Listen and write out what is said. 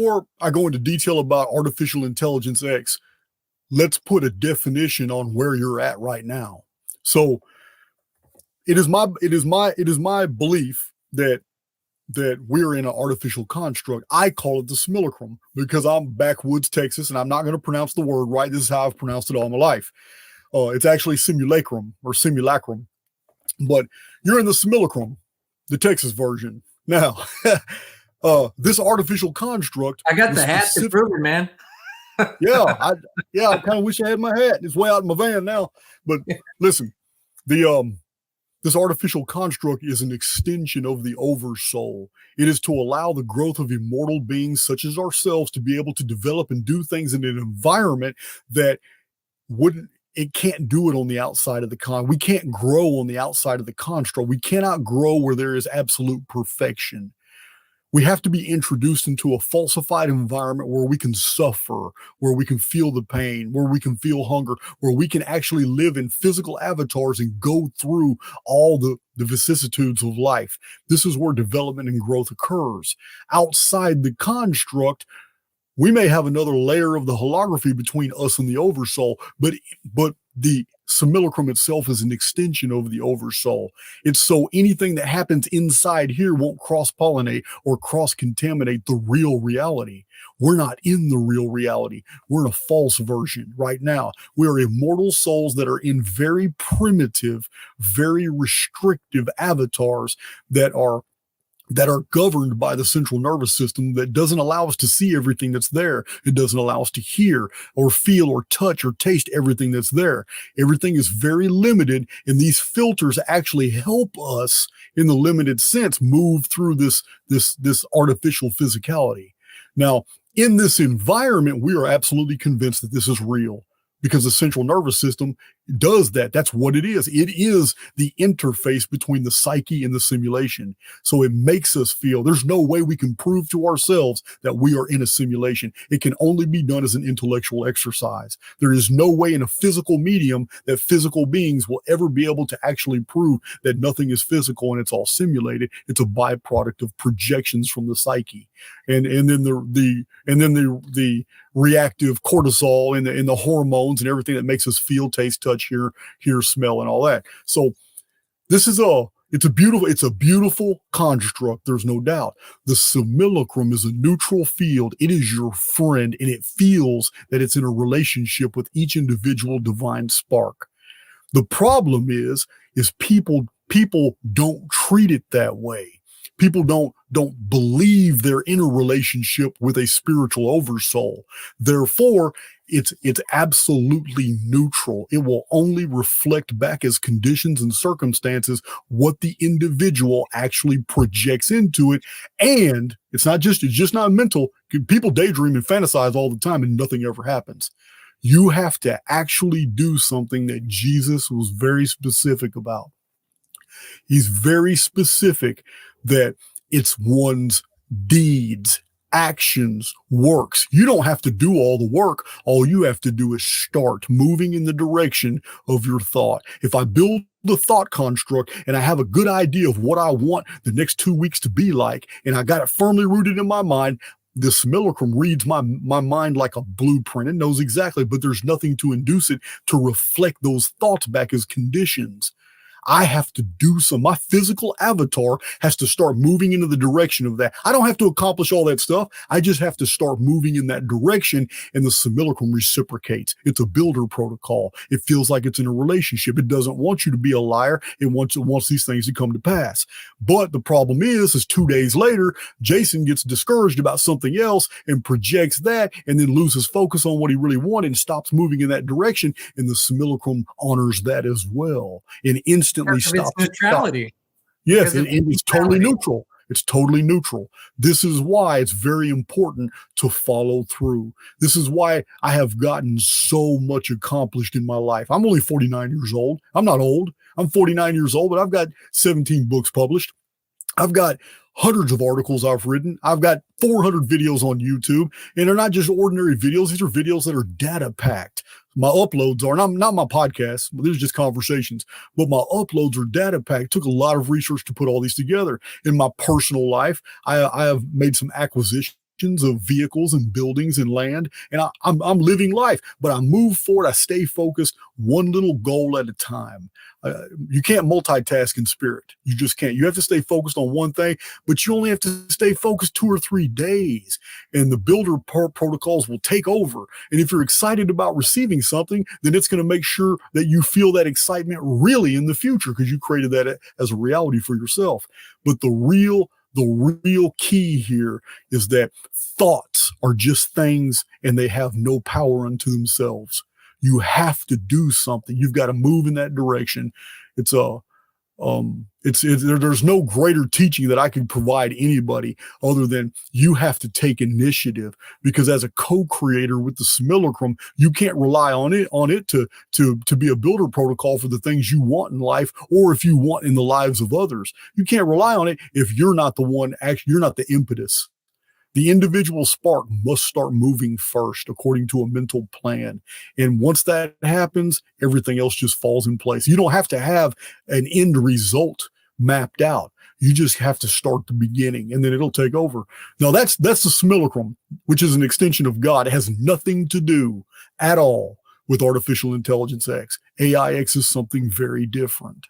before I go into detail about artificial intelligence X, let's put a definition on where you're at right now. So it is my belief that we're in an artificial construct. I call it the simulacrum because I'm backwoods Texas and I'm not going to pronounce the word right. This is how I've pronounced it all my life. It's actually simulacrum or simulacrum, but you're in the simulacrum, the Texas version. Now, this artificial construct. I got the hat to prove it, man. I kind of wish I had my hat. It's way out in my van now. But listen, this artificial construct is an extension of the oversoul. It is to allow the growth of immortal beings such as ourselves to be able to develop and do things in an environment that it can't do it on the outside of the we can't grow on the outside of the construct. We cannot grow where there is absolute perfection. We have to be introduced into a falsified environment where we can suffer, where we can feel the pain, where we can feel hunger, where we can actually live in physical avatars and go through all the vicissitudes of life. This is where development and growth occurs. Outside the construct, we may have another layer of the holography between us and the oversoul, but the simulacrum itself is an extension of the oversoul. It's so anything that happens inside here won't cross-pollinate or cross-contaminate the real reality. We're not in the real reality. We're in a false version right now. We are immortal souls that are in very primitive, very restrictive avatars that are governed by the central nervous system that doesn't allow us to see everything that's there. It doesn't allow us to hear or feel or touch or taste everything that's there. Everything is very limited, and these filters actually help us in the limited sense move through this artificial physicality. Now, in this environment, we are absolutely convinced that this is real because the central nervous system does that. That's what it is. It is the interface between the psyche and the simulation. So it makes us feel there's no way we can prove to ourselves that we are in a simulation. It can only be done as an intellectual exercise. There is no way in a physical medium that physical beings will ever be able to actually prove that nothing is physical and it's all simulated. It's a byproduct of projections from the psyche. And then the reactive cortisol and the hormones and everything that makes us feel, taste, touch, hear, smell, and all that. So this is it's a beautiful construct. There's no doubt. The simulacrum is a neutral field. It is your friend, and it feels that it's in a relationship with each individual divine spark. The problem is people don't treat it that way. People don't believe they're in a relationship with a spiritual oversoul. Therefore, it's absolutely neutral. It will only reflect back as conditions and circumstances what the individual actually projects into it. And it's just not mental. People daydream and fantasize all the time and nothing ever happens. You have to actually do something that Jesus was very specific about. He's very specific that it's one's deeds, actions, works. You don't have to do all the work. All you have to do is start moving in the direction of your thought. If I build the thought construct and I have a good idea of what I want the next 2 weeks to be like, and I got it firmly rooted in my mind, the simulacrum reads my mind like a blueprint. It knows exactly, but there's nothing to induce it to reflect those thoughts back as conditions. I have to do some. My physical avatar has to start moving into the direction of that. I don't have to accomplish all that stuff. I just have to start moving in that direction, and the simulacrum reciprocates. It's a builder protocol. It feels like it's in a relationship. It doesn't want you to be a liar. It wants these things to come to pass. But the problem is 2 days later, Jason gets discouraged about something else and projects that, and then loses focus on what he really wanted and stops moving in that direction. And the simulacrum honors that as well. And instantly stops. It's neutrality. Yes, and it's totally neutral. It's totally neutral. This is why it's very important to follow through. This is why I have gotten so much accomplished in my life. I'm only 49 years old. I'm not old. I'm 49 years old, but I've got 17 books published. I've got hundreds of articles I've written. I've got 400 videos on YouTube, and they're not just ordinary videos. These are videos that are data packed. My uploads are not my podcasts, but these are just conversations, but my uploads are data packed. It took a lot of research to put all these together. In my personal life, I have made some acquisitions of vehicles and buildings and land, and I'm living life, but I move forward. I stay focused, one little goal at a time. You can't multitask in spirit. You just can't. You have to stay focused on one thing, but you only have to stay focused 2 or 3 days, and the builder protocols will take over. And if you're excited about receiving something, then it's going to make sure that you feel that excitement really in the future because you created that as a reality for yourself. But the real key here is that thoughts are just things and they have no power unto themselves. You have to do something. You've got to move in that direction. There's no greater teaching that I can provide anybody other than you have to take initiative, because as a co-creator with the Simulacrum, you can't rely on it to be a builder protocol for the things you want in life, or if you want in the lives of others. You can't rely on it if you're not the one, actually, you're not the impetus. The individual spark must start moving first according to a mental plan. And once that happens, everything else just falls in place. You don't have to have an end result mapped out. You just have to start the beginning, and then it'll take over. Now that's the Simulacrum, which is an extension of God. It has nothing to do at all with artificial intelligence X. AI X is something very different.